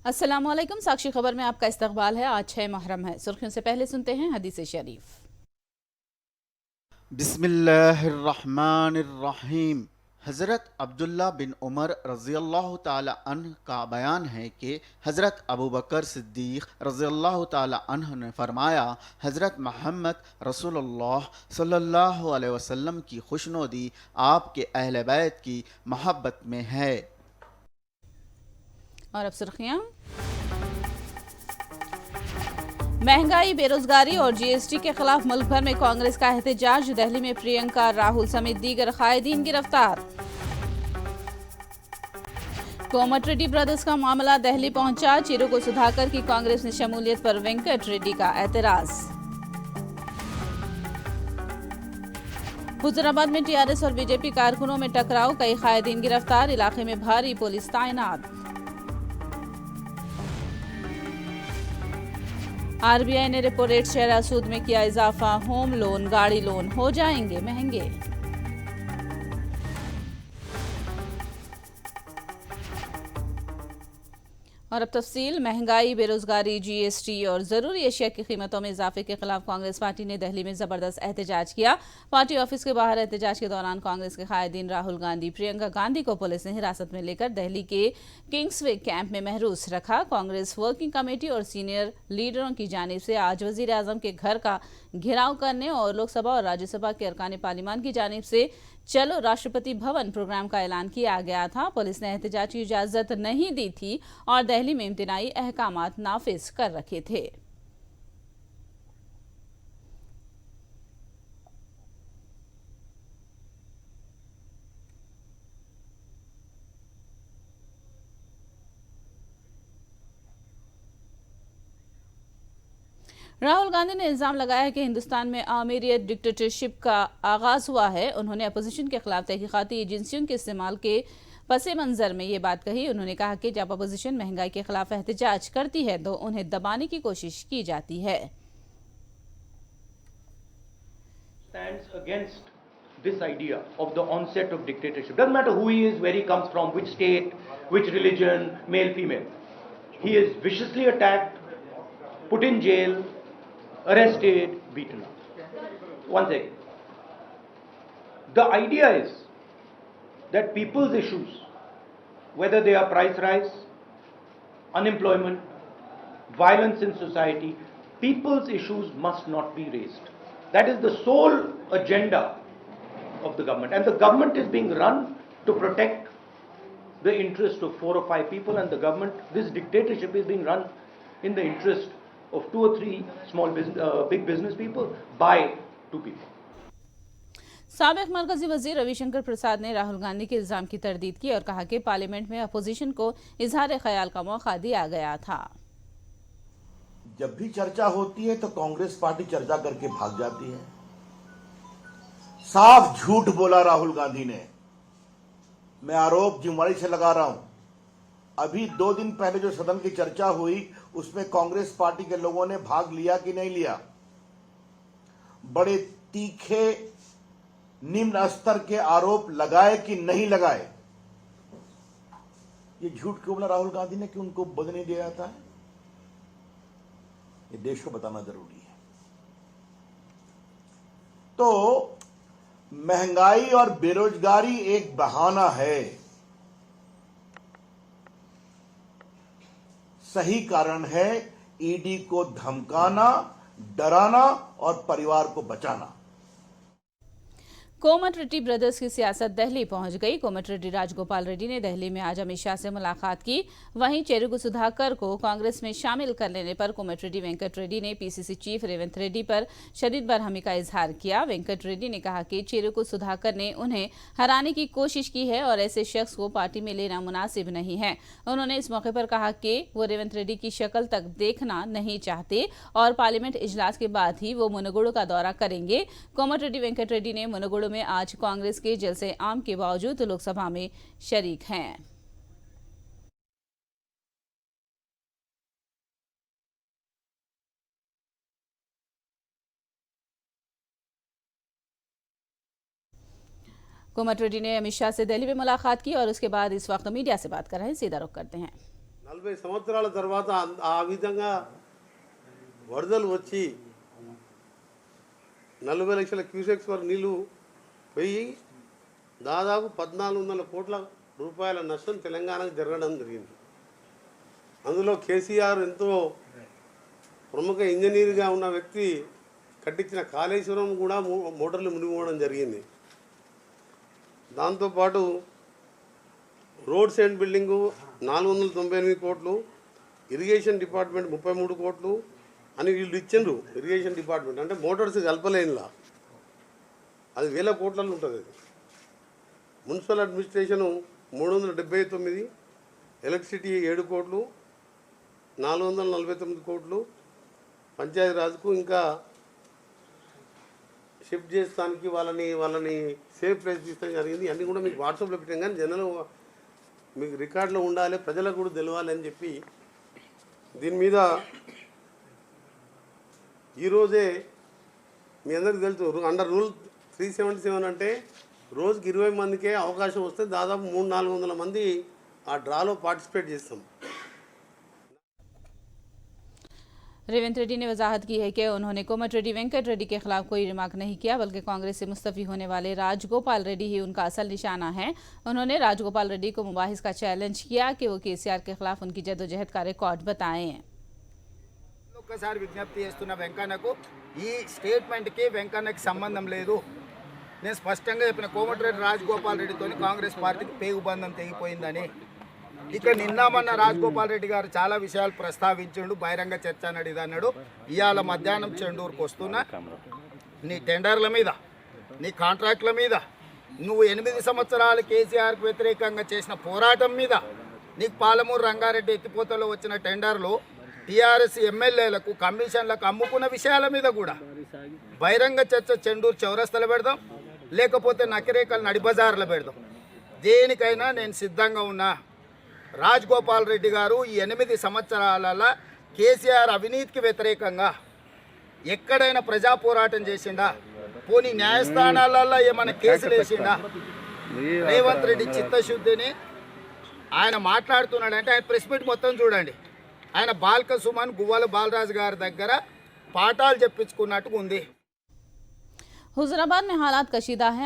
अस्सलामुअलैकुम। साक्षी खबर में आपका इस्तकबाल है। आज 6 मुहर्रम है। सुर्खियों से पहले सुनते हैं हदीस शरीफ। बिस्मिल्लाहिर्रहमानिर्रहीम। हज़रत अब्दुल्ला बिन उमर रज़ियल्लाहु ताला अन्ह का बयान है कि हज़रत अबू बकर सिद्दीक़ रज़ियल्लाहु ताला अन्ह ने फरमाया, हज़रत मोहम्मद रसूलुल्लाह सल्लल्लाहु अलैहि वसल्लम की खुशनुदी आपके अहले बैत की मोहब्बत में है। और अब सुर्खियां। महंगाई, बेरोजगारी और जीएसटी के खिलाफ मुल्क भर में कांग्रेस का एहतजाज। दिल्ली में प्रियंका, राहुल समेत दीगर कायदीन गिरफ्तार। कोमटिरेड्डी ब्रदर्स का मामला दिल्ली पहुंचा। चिरुकु सुधाकर की कांग्रेस में शमूलियत पर वेंकट रेड्डी का एतराज। हुजूराबाद में टीआरएस और बीजेपी कारकुनों में टकराव, कई कायदीन गिरफ्तार। इलाके में भारी पुलिस तैनात। आरबीआई ने रेपो रेट शेयर सूद में किया इजाफा। होम लोन, गाड़ी लोन हो जाएंगे महंगे। और अब तफसील। महंगाई, बेरोजगारी, जीएसटी और जरूरी अशिया की कीमतों में इजाफे के खिलाफ कांग्रेस पार्टी ने दिल्ली में जबरदस्त एहतजाज किया। पार्टी ऑफिस के बाहर एहतजाज के दौरान कांग्रेस के कायदीन राहुल गांधी, प्रियंका गांधी को पुलिस ने हिरासत में लेकर दिल्ली के किंग्सवे कैंप में महरूस रखा। कांग्रेस वर्किंग कमेटी और सीनियर लीडरों की जानिब से आज वजीर आजम के घर का घेराव करने और लोकसभा और राज्यसभा के अरकान पार्लियामान की जानिब से चलो राष्ट्रपति भवन प्रोग्राम का ऐलान किया गया था। पुलिस ने एहतजाज की इजाजत नहीं दी थी और दिल्ली में इम्तिनाई अहकामात नाफिज कर रखे थे। राहुल गांधी ने इल्जाम लगाया कि हिंदुस्तान में आमिरियत डिक्टेटरशिप का आगाज हुआ है। उन्होंने अपोजिशन के खिलाफ तहकीकाती एजेंसियों के इस्तेमाल के पस मंजर में ये बात कही। उन्होंने कहा कि जब अपोजिशन महंगाई के खिलाफ एहतजाज करती है तो उन्हें दबाने की कोशिश की जाती है। This idea of the onset of dictatorship. Doesn't matter who he is, where he comes from, which state, which religion, male, female. He is viciously attacked, put in jail, arrested, beaten up. One second. The idea is that people's issues, whether they are price rise, unemployment, violence in society, people's issues must not be raised. That is the sole agenda of the government, and the government is being run to protect the interest of 4 or 5 people, and the government, this dictatorship is being run in the interest of 2 or 3 big business people by 2 people. साबिक मरकजी वजीर रविशंकर प्रसाद ने राहुल गांधी के इल्जाम की तरदीद की और कहा कि पार्लियामेंट में अपोजिशन को इजहार ख्याल का मौका दिया गया था। जब भी चर्चा होती है तो कांग्रेस पार्टी चर्चा करके भाग जाती है। साफ झूठ बोला राहुल गांधी ने। मैं आरोप जिम्मेदारी से लगा रहा हूं। अभी 2 दिन पहले जो सदन की चर्चा हुई उसमें कांग्रेस पार्टी के लोगों ने भाग लिया कि नहीं लिया? बड़े तीखे निम्न स्तर के आरोप लगाए कि नहीं लगाए? ये झूठ क्यों बोला राहुल गांधी ने कि उनको बोलने दिया जाता है? ये देश को बताना जरूरी है। तो महंगाई और बेरोजगारी एक बहाना है, सही कारण है ईडी को धमकाना, डराना और परिवार को बचाना। कोमटिरेड्डी ब्रदर्स की सियासत दिल्ली पहुंच गई। कोमटिरेड्डी राजगोपाल रेड्डी ने दिल्ली में आज अमित शाह से मुलाकात की। वहीं चिरुकु सुधाकर को कांग्रेस में शामिल कर लेने पर कोमटिरेड्डी वेंकट रेड्डी ने पीसीसी चीफ रेवंत रेड्डी पर शदीद बरहमी का इजहार किया। वेंकट रेड्डी ने कहा कि चिरुकु सुधाकर ने उन्हें हराने की कोशिश की है और ऐसे शख्स को पार्टी में लेना मुनासिब नहीं है। उन्होंने इस मौके पर कहा कि वो रेवंत रेड्डी की शक्ल तक देखना नहीं चाहते और पार्लियामेंट इजलास के बाद ही वो मुनगुड़ु का दौरा करेंगे। कोमटिरेड्डी वेंकट रेड्डी ने मुनगुड़ु में आज कांग्रेस के जलसे आम के बावजूद लोकसभा में शरीक हैं। कोमटिरेड्डी ने अमित शाह से दिल्ली में मुलाकात की और उसके बाद इस वक्त मीडिया से बात कर रहे हैं। सीधा रुख करते हैं। 40 సంవత్సరాల తర్వాత ఆ విధంగా వరదలు వచ్చి 40 లక్షల క్యూసెక్స్ వరకు నీళ్లు పోయి దాదాపు 1400 కోట్ల రూపాయల నష్టం తెలంగాణకు జరగడం జరిగింది. అందులో కేసీఆర్ ఎంతో ప్రముఖ ఇంజనీర్గా ఉన్న వ్యక్తి కట్టించిన కాళేశ్వరం కూడా మోటార్లు మునిగిపోవడం జరిగింది. దాంతోపాటు రోడ్స్ అండ్ బిల్డింగు 498 కోట్లు, ఇరిగేషన్ డిపార్ట్మెంట్ 33 కోట్లు అని వీళ్ళు ఇచ్చిండ్రు. ఇరిగేషన్ డిపార్ట్మెంట్ అంటే మోటార్స్ కలపలేనిలా అది 1000 కోట్లలో ఉంటుంది. అది మున్సిపల్ అడ్మినిస్ట్రేషను 379, ఎలక్ట్రిసిటీ 7 కోట్లు, 449 కోట్లు, పంచాయతీరాజ్కు ఇంకా షిఫ్ట్ చేస్తానికి వాళ్ళని సేఫ్ ప్లేస్ తీస్తాం జరిగింది. అన్నీ కూడా మీకు వాట్సాప్లో పెట్టాం, కానీ జనాలు మీకు రికార్డులో ఉండాలి, ప్రజలకు కూడా తెలియాలి అని చెప్పి దీని మీద ఈరోజే మీ అందరికీ తెలుసు అండర్ రూల్ 377 అంటే రోజుకి 20 మందికే అవకాశం వస్తే దాదాపు 300-400 మంది ఆ డ్రాలో పార్టిసిపేట్ చేస్తాం. रेवंत रेड्डी ने वजाहत की है कि उन्होंने कोमटिरेड्डी वेंकट रेड्डी के खिलाफ कोई रिमार्क नहीं किया, बल्कि कांग्रेस से मुस्तफी होने वाले राजगोपाल रेड्डी ही उनका असल निशाना है। उन्होंने राजगोपाल रेड्डी को मुबाहिस का चैलेंज किया कि वो केसीआर के खिलाफ उनकी जद्दोजहद का रिकॉर्ड बताएं। ఒక్కసారి విజ్ఞప్తి చేస్తున్న వెంకన్నకు ఈ స్టేట్మెంట్కి వెంకన్నకి సంబంధం లేదు. నేను స్పష్టంగా చెప్పిన కోమటిరెడ్డి రాజగోపాల్ రెడ్డితో కాంగ్రెస్ పార్టీకి పేగుబంధం తెగిపోయిందని. ఇక నిన్న మొన్న రాజగోపాల్ రెడ్డి గారు చాలా విషయాలు ప్రస్తావించిండు, బహిరంగ చర్చ నడిది అన్నాడు. ఇవాళ మధ్యాహ్నం చెండూరుకు వస్తున్నా నీ టెండర్ల మీద, నీ కాంట్రాక్ట్ల మీద, నువ్వు 8 సంవత్సరాలు కేసీఆర్కు వ్యతిరేకంగా చేసిన పోరాటం మీద, నీకు పాలమూరు రంగారెడ్డి ఎత్తిపోతలో వచ్చిన టెండర్లు టీఆర్ఎస్ ఎమ్మెల్యేలకు కమిషన్లకు అమ్ముకున్న విషయాల మీద కూడా బహిరంగ చర్చ చెండూరు చౌరస్తలో పెడదాం, లేకపోతే నకిరేకల్ నడిబజార్లో పెడదాం. దేనికైనా నేను సిద్ధంగా ఉన్నా. రాజగోపాల్ రెడ్డి గారు ఈ 8 సంవత్సరాలలో కేసీఆర్ అవినీతికి వ్యతిరేకంగా ఎక్కడైనా ప్రజా పోరాటం చేసిండా? పోనీ న్యాయస్థానాలలో ఏమైనా కేసులు వేసిండా? రేవంత్ రెడ్డి చిత్తశుద్ధిని ఆయన మాట్లాడుతున్నాడంటే ఆయన ప్రెస్ మీట్ మొత్తం చూడండి. ఆయన బాల్క సుమన్ గువ్వల బాలరాజు గారి దగ్గర పాఠాలు చెప్పించుకున్నట్టుగా ఉంది. हुजूराबाद में हालात कशीदा है।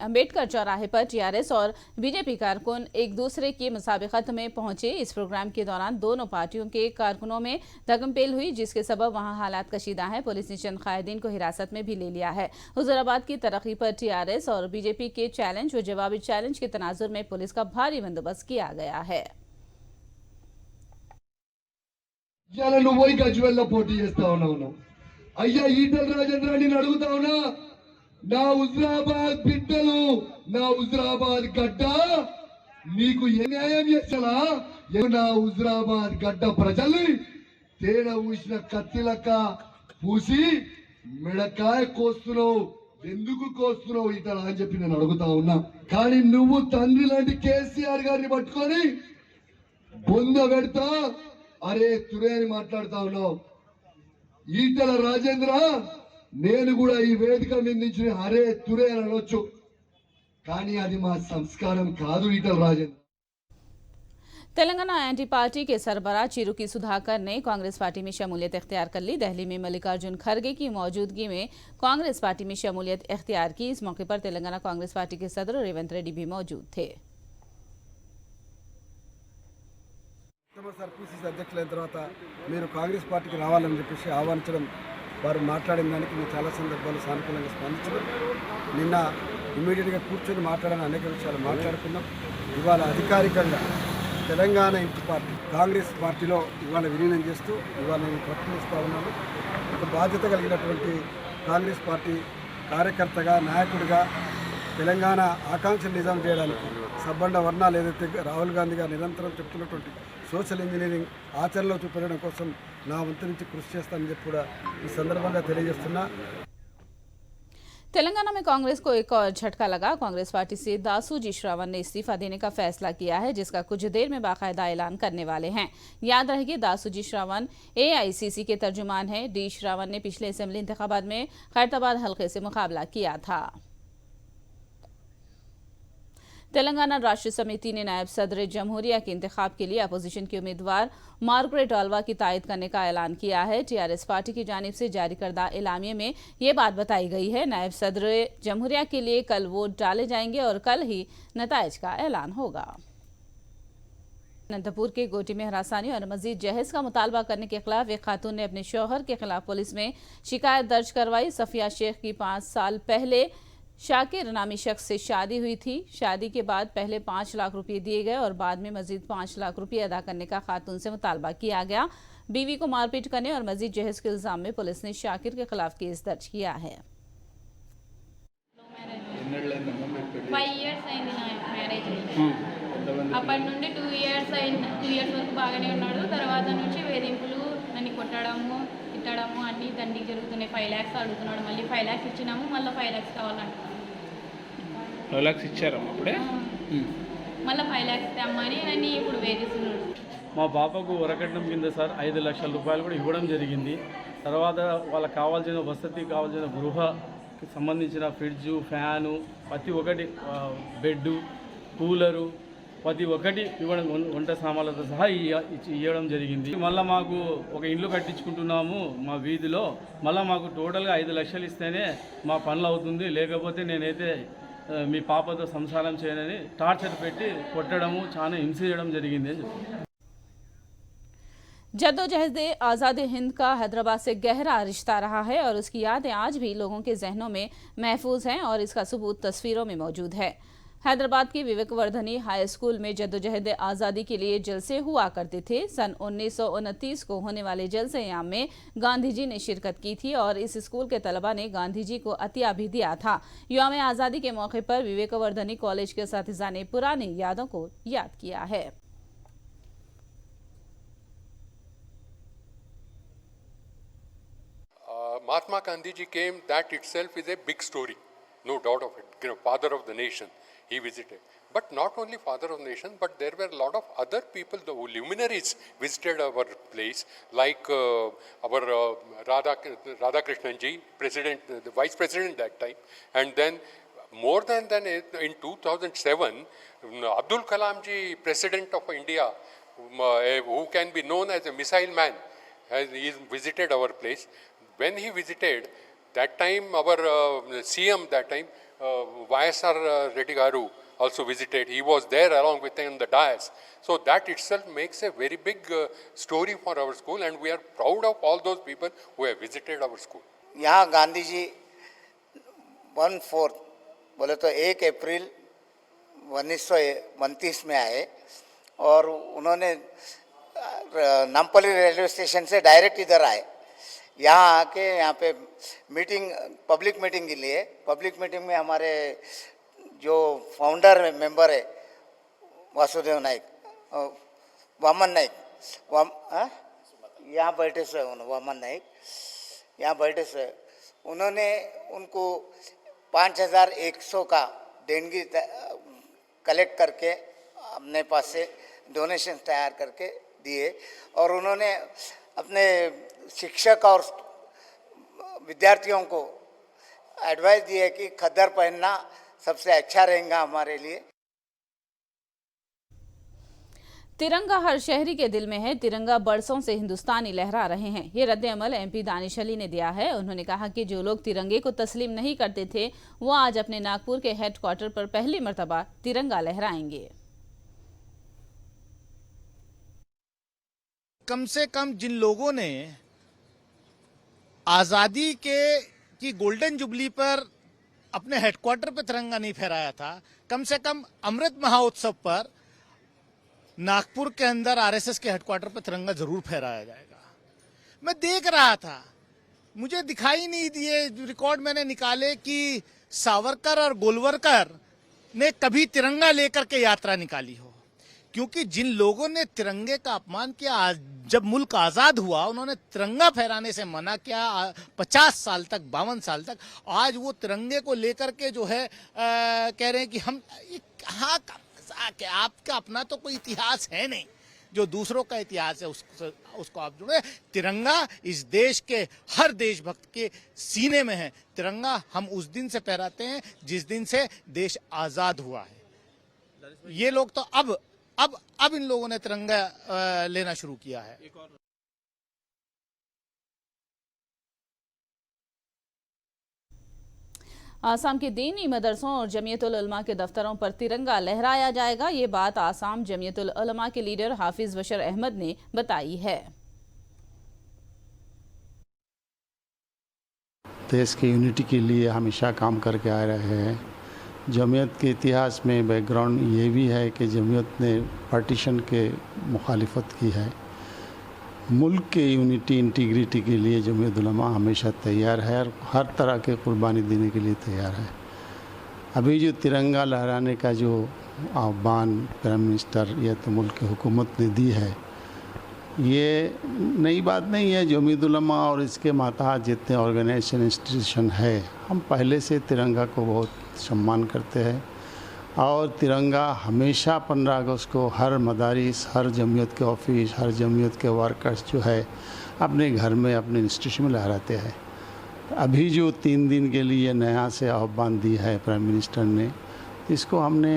अम्बेडकर चौराहे पर टीआरएस और बीजेपी कारकुन एक दूसरे की मुसाबिकत में पहुंचे। इस प्रोग्राम के दौरान दोनों पार्टियों के कारकुनों में दगमपेल हुई, जिसके सबब वहां हालात कशीदा हैं। पुलिस ने चंद कायदीन को हिरासत में भी ले लिया है। हुजूराबाद की तरक्की पर टीआरएस और बीजेपी के चैलेंज व जवाबी चैलेंज के तनाजुर में पुलिस का भारी बंदोबस्त किया गया है। నువ్వు పోయి గజ్వేల్లో పోటీ చేస్తా ఉన్నావు. అయ్యా ఈటల రాజేంద్ర నేను అడుగుతా ఉన్నా, నా హుజురాబాద్ బిడ్డలు, నా హుజురాబాద్ గడ్డ నీకు ఏ న్యాయం చేస్తారా? నా హుజురాబాద్ గడ్డ ప్రజల్ని తేడా ఊసిన కత్తిలక్క పూసి మిడకాయ కోస్తున్నావు, ఎందుకు కోస్తున్నావు ఈటల అని చెప్పి నేను అడుగుతా ఉన్నా. కానీ నువ్వు తండ్రి లాంటి కేసీఆర్ గారిని పట్టుకొని బొంద పెడతా అరే తురే అని మాట్లాడుతా ఉన్నావు. ఈటల రాజేంద్ర నేను కూడా ఈ వేదిక మీద నుంచి అరే తురే అని అనొచ్చు, కానీ అది మా సంస్కారం కాదు. ఈటల రాజేంద్ర तेलंगाना एंटी पार्टी के सरबरा चिरुकी सुधाकर ने कांग्रेस पार्टी में शमूलियत इख्तियार कर ली। दिल्ली में मल्लिकार्जुन खड़गे की मौजूदगी में कांग्रेस पार्टी में शमूलियत इख्तियार की। इस मौके पर तेलंगाना कांग्रेस पार्टी के सदर रेवंत रेड्डी भी मौजूद थे। పిసిసి అధ్యక్షులైన తర్వాత మీరు కాంగ్రెస్ పార్టీకి రావాలని చెప్పేసి ఆహ్వానించడం, వారు మాట్లాడిన దానికి మేము చాలా సందర్భాలు సానుకూలంగా స్పందించడం, నిన్న ఇమీడియట్గా కూర్చొని మాట్లాడని అనేక విషయాలు మాట్లాడుకున్నాం. ఇవాళ అధికారికంగా తెలంగాణ ఇంటి పార్టీ కాంగ్రెస్ పార్టీలో ఇవాళ విలీనం చేస్తూ ఇవాళ నేను ప్రకటిస్తూ ఉన్నాను. ఒక బాధ్యత కలిగినటువంటి కాంగ్రెస్ పార్టీ కార్యకర్తగా, నాయకుడిగా తెలంగాణ ఆకాంక్షలు నిజం చేయడానికి సబ్బండ వర్ణాలు ఏదైతే రాహుల్ గాంధీ గారు నిరంతరం చెప్తున్నటువంటి సోషల్ ఇంజనీరింగ్ ఆచరణలో చూపెట్టడం కోసం నా వంతు నుంచి కృషి చేస్తానని చెప్పి కూడా ఈ సందర్భంగా తెలియజేస్తున్నా. तेलंगाना में कांग्रेस को एक और झटका लगा। कांग्रेस पार्टी से दासूजी श्रावण ने इस्तीफा देने का फैसला किया है, जिसका कुछ देर में बाकायदा ऐलान करने वाले हैं। याद रहे दासूजी श्रावण एआईसीसी के तर्जुमान हैं। डी श्रावण ने पिछले असेंबली इंतखाबात में खैरताबाद हल्के से मुकाबला किया था। तेलंगाना राष्ट्र समिति ने नायब सदर जमहूरिया के इंतखाब के लिए अपोजिशन की उम्मीदवार मार्गरेट अल्वा की तायद करने का ऐलान किया है। टीआरएस पार्टी की जानिब से जारी करदा एलामिये में ये बात बताई गई है। नायब सदर जमहूरिया के लिए कल वोट डाले जाएंगे और कल ही नताइज का ऐलान होगा। अनंतपुर के गोटी में हरासानी और मजीद जहेज का मुतालबा करने के खिलाफ एक खातून ने अपने शौहर के खिलाफ पुलिस में शिकायत दर्ज करवाई। सफिया शेख की 5 साल पहले शाकिर नामी शख्स से शादी हुई थी। शादी के बाद पहले 5 लाख रुपए दिए गए और बाद में मजीद 5 लाख रुपए अदा करने का खातून से मुतालबा किया गया। बीवी को मारपीट करने और मजीद जहेज के इल्जाम में पुलिस ने शाकिर के खिलाफ केस दर्ज किया है। 5 years అయింది నా మ్యారేజ్ అప్పటి నుండి 2 years వరకు బాగానే ఉన్నాడు. తర్వాత నుంచి వేధింపులు, నన్ను కొట్టడము, తిట్టడము అన్నీ దండికి జరుగుతున్నాయి. 5 lakhs అడుగుతున్నాడు. మళ్ళీ 5 lakhs ఇచ్చినాము, మళ్ళీ 5 lakhs కావాలంటున్నాడు. 5 lakhs ఇచ్చారమ్మా అప్పుడే? మళ్ళీ 5 lakhs తెమ్మని నన్ను ఇప్పుడు వేధిస్తున్నాడు. మా పాపకు వరకట్నం కింద సార్ 5 లక్షల రూపాయలు కూడా ఇవ్వడం జరిగింది. తర్వాత వాళ్ళకి కావాల్సిన వసతి, కావాల్సిన గృహకి సంబంధించిన ఫ్రిడ్జు, ఫ్యాను, ప్రతి ఒక్కటి, బెడ్డు, కూలరు, ప్రతి ఒక్కటి ఇవ్వడం, వంట సామాన్లతో సహా ఇవ్వడం జరిగింది. మళ్ళీ మాకు ఒక ఇల్లు కట్టించుకుంటున్నాము మా వీధిలో, మళ్ళీ మాకు టోటల్గా 5 లక్షలు ఇస్తేనే మా పనులు అవుతుంది, లేకపోతే నేనైతే మీ పాపతో సంసారం చేయనని టార్చర్ పెట్టి కొట్టడము, చాలా హింస చేయడం జరిగింది అని చెప్పి। जद्दोजहद आज़ाद हिंद का हैदराबाद से गहरा रिश्ता रहा है और उसकी यादें आज भी लोगों के जहनों में महफूज हैं और इसका सबूत तस्वीरों में मौजूद है। हैदराबाद के विवेकवर्धनी हाई स्कूल में जद्दोजहद आज़ादी के लिए जलसे हुआ करते थे। सन 1929 को होने वाले जलसे-ए-आम में गांधी जी ने शिरकत की थी और इस स्कूल के तलबा ने गांधी जी को अतिया भी दिया था। यौम आज़ादी के मौके पर विवेकवर्धनी कॉलेज के असातिज़ा ने पुरानी यादों को याद किया है। Mahatma Gandhi ji came, that itself is a big story, no doubt of it. You know, father of the nation, he visited. But not only father of the nation, but there were a lot of other people, the luminaries visited our place, like our Radha Krishnan ji, president, the vice president that time, and then more than in 2007, Abdul Kalam ji, president of India, who can be known as a missile man, he visited our place. When he visited, that time our CM, that time, YSR Reddy Garu also visited. He was there along with him on the dais. So that itself makes a very big story for our school, and we are proud of all those people who have visited our school. यहाँ गांधी जी 1/4 बोले तो 1 अप्रैल 1929 में आए और उन्होंने Nampally railway station से direct इधर आए। यहाँ आके यहाँ पे मीटिंग, पब्लिक मीटिंग के लिए, पब्लिक मीटिंग में हमारे जो फाउंडर मेंबर है वासुदेव नाइक, वामन नाइक, यहाँ बैठे से वामन नाइक यहाँ बैठे से उन्होंने उनको 5100 का देणगी कलेक्ट करके अपने पास से डोनेशन तैयार करके दिए और उन्होंने अपने शिक्षक और विद्यार्थियों को एडवाइस दिए कि खद्दर पहनना सबसे अच्छा रहेगा हमारे लिए। तिरंगा हर शहरी के दिल में है। तिरंगा बरसों से हिंदुस्तानी लहरा रहे हैं। ये रद्द अमल एमपी दानिश अली ने दिया है। उन्होंने कहा कि जो लोग तिरंगे को तस्लीम नहीं करते थे वो आज अपने नागपुर के हेडक्वार्टर पर पहली मर्तबा तिरंगा लहराएंगे। कम से कम जिन लोगों ने आज़ादी की गोल्डन जुबली पर अपने हेडक्वार्टर पर तिरंगा नहीं फहराया था, कम से कम अमृत महोत्सव पर नागपुर के अंदर आरएसएस के हेडक्वार्टर पर तिरंगा जरूर फहराया जाएगा। मैं देख रहा था, मुझे दिखाई नहीं दिए, रिकॉर्ड मैंने निकाले कि सावरकर और गोलवरकर ने कभी तिरंगा लेकर के यात्रा निकाली हो, क्योंकि जिन लोगों ने तिरंगे का अपमान किया, जब मुल्क आज़ाद हुआ उन्होंने तिरंगा फहराने से मना किया 50 साल तक, 52 साल तक। आज वो तिरंगे को लेकर के जो है कह रहे हैं कि हम कहाँ का मजाक है, आपका अपना तो कोई इतिहास है नहीं, जो दूसरों का इतिहास है उसको आप जुड़े। तिरंगा इस देश के हर देशभक्त के सीने में है। तिरंगा हम उस दिन से फहराते हैं जिस दिन से देश आज़ाद हुआ है। ये लोग तो अब इन लोगों ने तिरंगा लेना शुरू किया है। आसाम के दीनी मदरसों और जमीयतुल उलमा के दफ्तरों पर तिरंगा लहराया जाएगा। ये बात आसाम जमीयतुल उलमा के लीडर हाफिज बशर अहमद ने बताई है। देश की यूनिटी के लिए हमेशा काम करके आ रहे हैं। जमीयत के इतिहास में बैकग्राउंड ये भी है कि जमीयत ने पार्टीशन के मुखालिफत की है। मुल्क के यूनिटी इंटीग्रिटी के लिए जमीयत उलमा हमेशा तैयार है और हर तरह के कुर्बानी देने के लिए तैयार है। अभी जो तिरंगा लहराने का जो आह्वान प्राइम मिनिस्टर या तो मुल्क की हुकूमत ने दी है, ये नई बात नहीं है। जमीयत उलमा और इसके मातहत जितने ऑर्गेनाइजेशन इंस्टीट्यूशन है, हम पहले से तिरंगा को बहुत सम्मान करते हैं और तिरंगा हमेशा 15 अगस्त को हर मदारिस, हर जमीयत के ऑफिस, हर जमीयत के वर्कर्स जो है अपने घर में, अपने इंस्टीट्यूशन में लहराते हैं। अभी जो 3 दिन के लिए नया से आह्वान दी है प्राइम मिनिस्टर ने, इसको हमने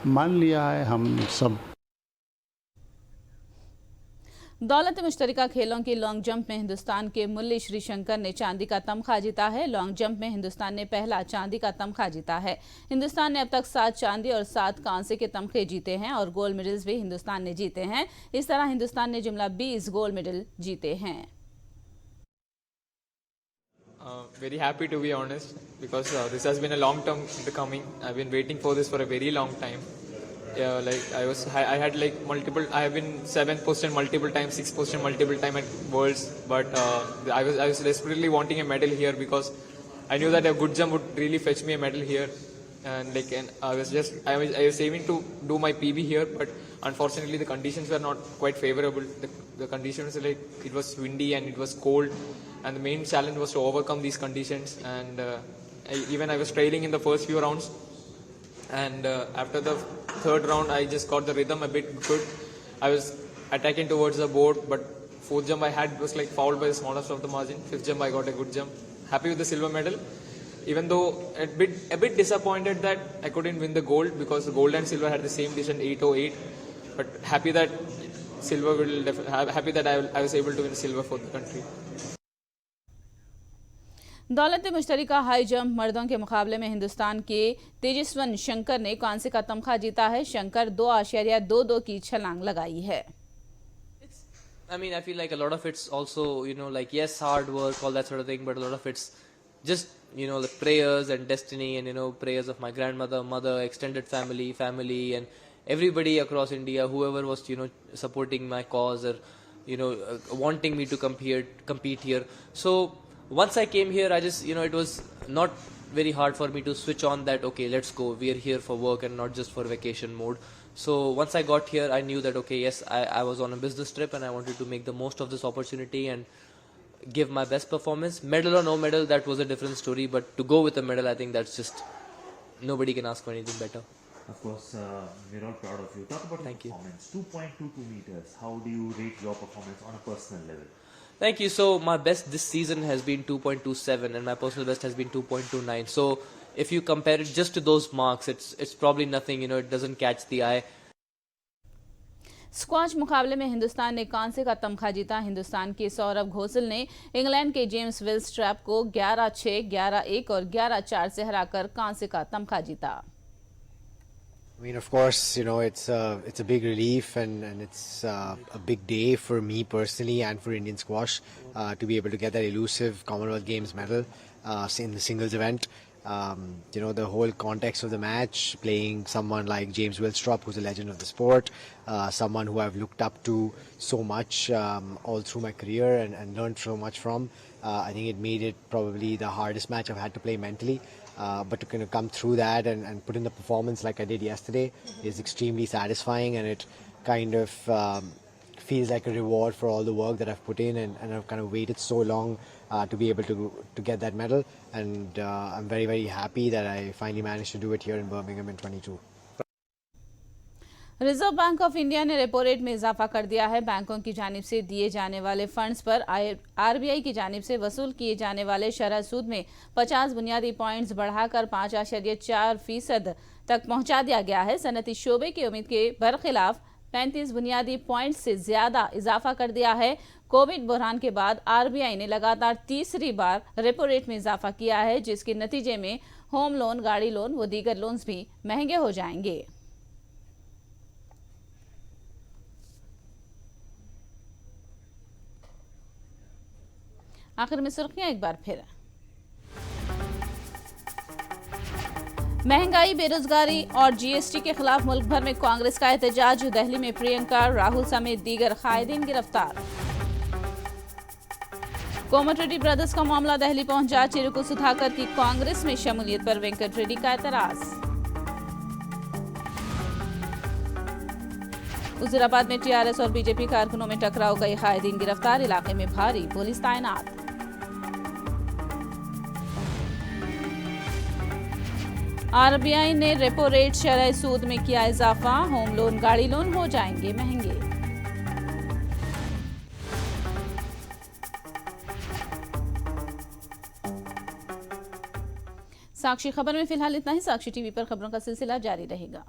मान लिया है। हम सब दौलत मुश्तरका खेलों की लॉन्ग जंप में हिंदुस्तान के मुरली श्रीशंकर ने चांदी का तमगा जीता है। लॉन्ग जंप में हिंदुस्तान ने पहला चांदी का तमगा जीता है। हिंदुस्तान ने अब तक 7 चांदी और 7 कांसे के तमगे जीते हैं और गोल्ड मेडल्स भी हिंदुस्तान ने जीते हैं। इस तरह हिंदुस्तान ने जुमला 20 गोल्ड मेडल जीते हैं। Very happy to be honest because this has been a long term coming. I've been waiting for this for a very long time. Like I had like multiple. I have been 7th position multiple times, 6th position multiple time at Worlds, but I was desperately wanting a medal here because I knew that a good jump would really fetch me a medal here, and I was aiming to do my PB here, but unfortunately the conditions were not quite favorable. The conditions like it was windy and it was cold, and the main challenge was to overcome these conditions. And I was trailing in the first few rounds. And after the 3rd round, I just got the rhythm a bit good. I was attacking towards the board, but 4th jump I had was like fouled by the smallest of the margin. 5th jump I got a good jump. Happy with the silver medal, even though a bit disappointed that I couldn't win the gold because the gold and silver had the same decision 808. But happy that I was able to win silver for the country. दौलत मुश्तरका high jump मर्दों के मुकाबले में हिंदुस्तान के तेजस्वन शंकर ने कांसे का तमगा जीता है। शंकर 2.22 की छलांग लगाई है। I mean, I feel like a lot of it's also, like, yes, hard work, all that sort of thing, but a lot of it's just, the prayers and destiny and, prayers of my grandmother, mother, extended family, and everybody across India, whoever was, supporting my cause or, wanting me to compete here. So once I came here, I just, it was not very hard for me to switch on that, okay, let's go. We are here for work and not just for vacation mode. So once I got here, I knew that, okay, yes, I was on a business trip and I wanted to make the most of this opportunity and give my best performance. Medal or no medal, that was a different story. But to go with a medal, I think that's just, nobody can ask for anything better. Of course, we're all proud of you. Talk about your performance. 2.22 meters. How do you rate your performance on a personal level? Thank you. So my best this season has been 2.27 and my personal best has been 2.29. So if you compare it just to those marks, it's probably nothing, it doesn't catch the eye. Squash मुकाबले में हिंदुस्तान ने कांसे का तमगा जीता। हिंदुस्तान के सौरभ घोषल ने England के James विलस्ट्रैप को 11-6, 11-1 और 11-4 से हराकर कांसे का तमगा जीता। I mean, of course, it's a big relief and it's a big day for me personally and for Indian squash to be able to get that elusive Commonwealth Games medal in the singles event. The whole context of the match, playing someone like James Willstrop, who's a legend of the sport, someone who I've looked up to so much all through my career and learned so much from. I think it made it probably the hardest match I've had to play mentally. But to kind of come through that and put in the performance like I did yesterday is extremely satisfying, and it kind of feels like a reward for all the work that I've put in and I've kind of waited so long to be able to get that medal, and I'm very, very happy that I finally managed to do it here in Birmingham in 22. Reserve bank of India ने repo rate में इजाफा कर दिया है। बैंकों की जानिब से दिए जाने वाले फंड्स पर आरबीआई की जानिब से वसूल किए जाने वाले शरह सूद में 50 बुनियादी पॉइंट्स बढ़ाकर 5.4% तक पहुंचा दिया गया है। सनती शोबे की उम्मीद के बरखिलाफ 35 बुनियादी पॉइंट्स से ज्यादा इजाफा कर दिया है। कोविड बहरान के बाद आरबीआई ने लगातार तीसरी बार रेपो रेट में इजाफा किया है, जिसके नतीजे में होम लोन, गाड़ी लोन व दीगर लोन्स भी महंगे हो जाएंगे। आखिर में सुर्खियां एक बार फिर। महंगाई, बेरोजगारी और जीएसटी के खिलाफ मुल्क भर में कांग्रेस का एहतजाज। दिल्ली में प्रियंका, राहुल समेत दीगर कायदीन गिरफ्तार। कोमटिरेड्डी ब्रदर्स का मामला दिल्ली पहुंचा। चिरुकु सुधाकर की कांग्रेस में शमूलियत पर वेंकट रेड्डी का एतराज। वजीराबाद में टीआरएस और बीजेपी कारकुनों में टकराव, कई कायदीन गिरफ्तार। इलाके में भारी पुलिस तैनात। आरबीआई ने रेपो रेट शरह सूद में किया इजाफा। होम लोन, गाड़ी लोन हो जाएंगे महंगे। साक्षी खबर में फिलहाल इतना ही। साक्षी टीवी पर खबरों का सिलसिला जारी रहेगा।